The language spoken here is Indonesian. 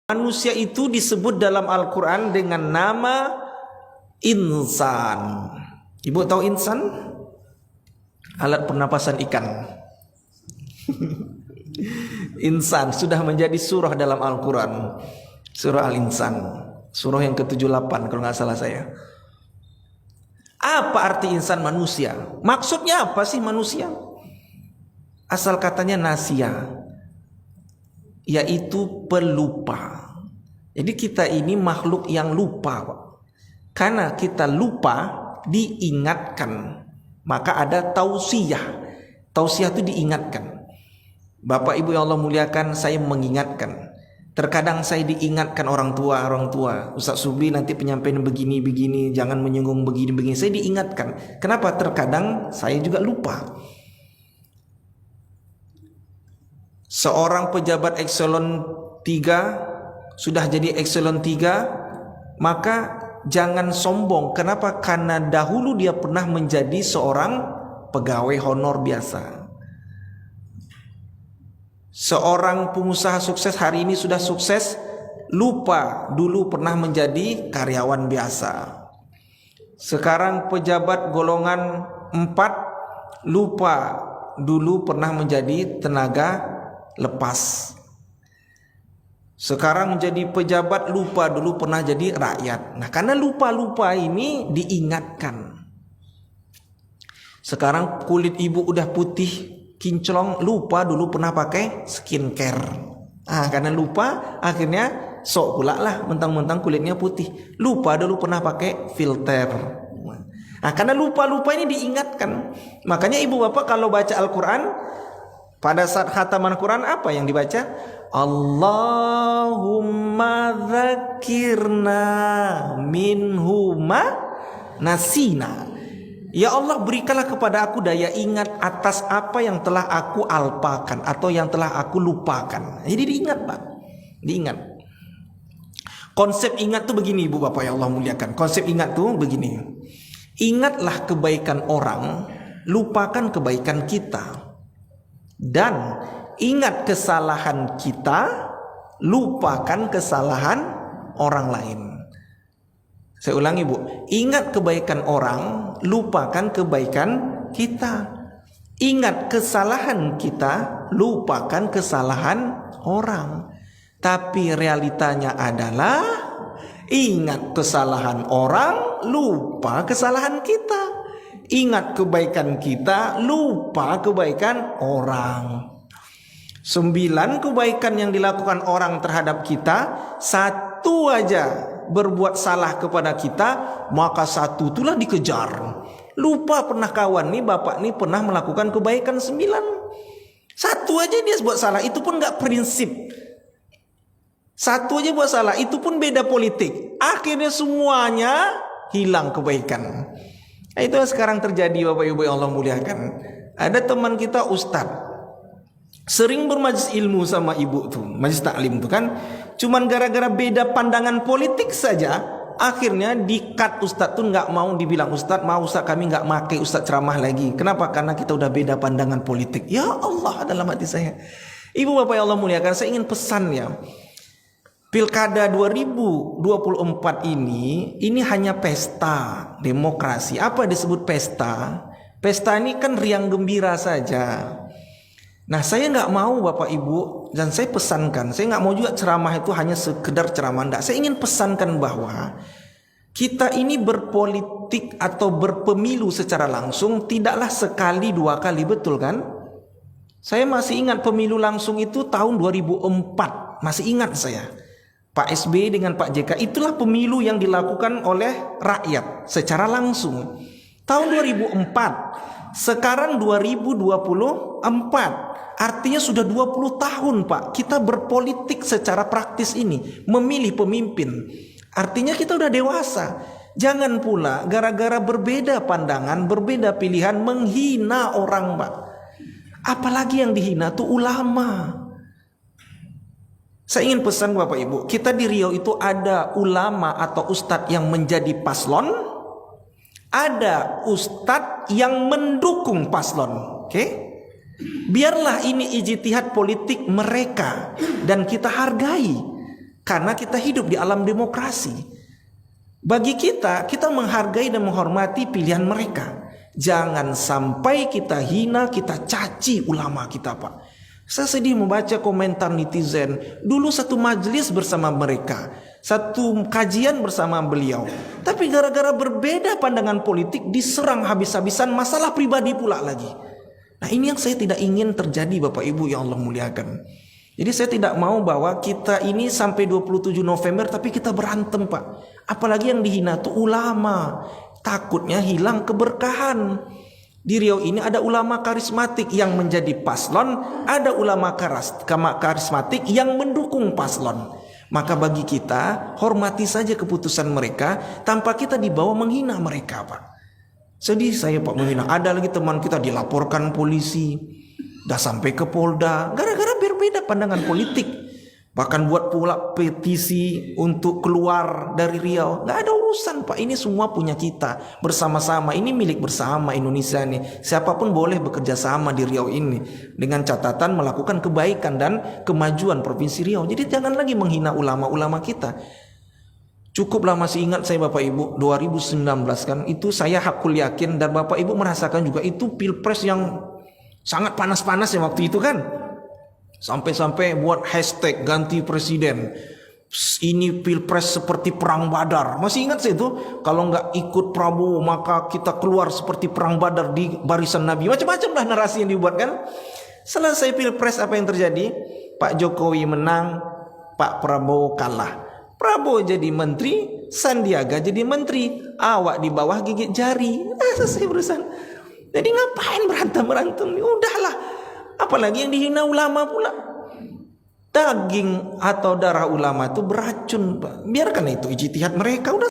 Manusia itu disebut dalam Al-Quran dengan nama insan. Ibu tahu insan? Alat pernapasan ikan. Insan sudah menjadi surah dalam Al-Quran. Surah Al-Insan, surah yang ke-78 kalau nggak salah saya. Apa arti insan? Manusia. Maksudnya apa sih manusia? Asal katanya nasia, yaitu pelupa. Jadi kita ini makhluk yang lupa, Pak. Karena kita lupa, diingatkan. Maka ada tausiyah. Tausiyah itu diingatkan. Bapak Ibu yang Allah muliakan, saya mengingatkan. Terkadang saya diingatkan orang tua. Ustaz Subli nanti penyampaian begini, jangan menyinggung begini. Saya diingatkan. Kenapa? Terkadang saya juga lupa. Seorang pejabat eselon 3 sudah jadi eselon 3, maka jangan sombong. Kenapa? Karena dahulu dia pernah menjadi seorang pegawai honor biasa. Seorang pengusaha sukses hari ini sudah sukses, lupa dulu pernah menjadi karyawan biasa. Sekarang pejabat golongan 4, lupa dulu pernah menjadi tenaga lepas. Sekarang menjadi pejabat, lupa dulu pernah jadi rakyat. Nah, karena lupa-lupa ini diingatkan. Sekarang kulit ibu udah putih kinclong, lupa dulu pernah pakai skincare. Karena lupa akhirnya sok pula lah mentang-mentang kulitnya putih. Lupa dulu pernah pakai filter. Karena lupa-lupa ini diingatkan. Makanya ibu bapak kalau baca Al-Quran, pada saat khataman Quran apa yang dibaca? Allahumma dzakirna minhuma nasina. Ya Allah, berikanlah kepada aku daya ingat atas apa yang telah aku alpakan atau yang telah aku lupakan. Jadi diingat, Pak. Diingat. Konsep ingat tuh begini, Ibu Bapak yang Allah muliakan. Konsep ingat tuh begini. Ingatlah kebaikan orang, lupakan kebaikan kita. Dan ingat kesalahan kita, lupakan kesalahan orang lain. Saya ulangi, Bu. Ingat kebaikan orang, lupakan kebaikan kita. Ingat kesalahan kita, lupakan kesalahan orang. Tapi realitanya adalah ingat kesalahan orang, lupa kesalahan kita. Ingat kebaikan kita, lupa kebaikan orang. 9 kebaikan yang dilakukan orang terhadap kita, 1 aja berbuat salah kepada kita, maka 1 itulah dikejar. Lupa pernah kawan nih, bapak nih pernah melakukan kebaikan 9. 1 aja dia buat salah, itu pun gak prinsip. 1 aja buat salah, itu pun beda politik. Akhirnya semuanya hilang kebaikan. Itu sekarang terjadi, Bapak Ibu yang Allah muliakan. Ada teman kita ustadz, sering bermajlis ilmu sama ibu tuh, majlis taklim tuh kan, cuman gara-gara beda pandangan politik saja, akhirnya di-cut ustadz tuh nggak mau dibilang ustadz, mau ustadz kami nggak pakai ustadz ceramah lagi. Kenapa? Karena kita udah beda pandangan politik. Ya Allah, dalam hati saya, Ibu Bapak yang Allah muliakan, saya ingin pesan ya. Pilkada 2024 ini hanya pesta demokrasi. Apa disebut pesta? Pesta ini kan riang gembira saja. Nah, saya nggak mau Bapak Ibu, dan saya pesankan, saya nggak mau juga ceramah itu hanya sekedar ceramah. Enggak, saya ingin pesankan bahwa kita ini berpolitik atau berpemilu secara langsung tidaklah sekali 2 kali, betul kan? Saya masih ingat pemilu langsung itu tahun 2004, masih ingat saya. Pak SBY dengan Pak JK, itulah pemilu yang dilakukan oleh rakyat secara langsung. Tahun 2004, sekarang 2024, artinya sudah 20 tahun Pak, kita berpolitik secara praktis ini, memilih pemimpin. Artinya kita udah dewasa. Jangan pula gara-gara berbeda pandangan, berbeda pilihan, menghina orang Pak. Apalagi yang dihina tuh ulama. Saya ingin pesan Bapak Ibu, kita di Riau itu ada ulama atau ustadz yang menjadi paslon, ada ustadz yang mendukung paslon. Oke? Biarlah ini ijtihad politik mereka dan kita hargai. Karena kita hidup di alam demokrasi. Bagi kita menghargai dan menghormati pilihan mereka. Jangan sampai kita hina, kita caci ulama kita, Pak. Saya sedih membaca komentar netizen. Dulu satu majelis bersama mereka, satu kajian bersama beliau. Tapi gara-gara berbeda pandangan politik diserang habis-habisan, masalah pribadi pula lagi. Nah, ini yang saya tidak ingin terjadi, Bapak Ibu yang Allah muliakan. Jadi saya tidak mau bahwa kita ini sampai 27 November tapi kita berantem, Pak. Apalagi yang dihina itu ulama. Takutnya hilang keberkahan. Di Riau ini ada ulama karismatik yang menjadi paslon, ada ulama karismatik yang mendukung paslon. Maka bagi kita hormati saja keputusan mereka tanpa kita dibawa menghina mereka, Pak. Sedih saya, Pak, menghina. Ada lagi teman kita dilaporkan polisi, dah sampai ke Polda gara-gara berbeda pandangan politik. Bahkan buat pula petisi untuk keluar dari Riau. Gak ada urusan, Pak. Ini semua punya kita bersama-sama. Ini milik bersama Indonesia nih. Siapapun boleh bekerja sama di Riau ini dengan catatan melakukan kebaikan dan kemajuan Provinsi Riau. Jadi jangan lagi menghina ulama-ulama kita. Cukuplah, masih ingat saya, Bapak Ibu, 2019 kan, itu saya hakul yakin dan Bapak Ibu merasakan juga itu pilpres yang sangat panas-panas ya waktu itu kan. Sampai-sampai buat hashtag ganti presiden. Ini pilpres seperti perang Badar. Masih ingat saya itu? Kalau nggak ikut Prabowo maka kita keluar seperti perang Badar di barisan Nabi. Macam-macam lah narasi yang dibuatkan. Selesai pilpres apa yang terjadi? Pak Jokowi menang, Pak Prabowo kalah. Prabowo jadi menteri, Sandiaga jadi menteri. Awak di bawah gigit jari. Selesai urusan. Jadi ngapain berantem? Udahlah. Apalagi yang dihina ulama pula. Daging atau darah ulama itu beracun, Pak. Biarkan itu ijtihad mereka, udah.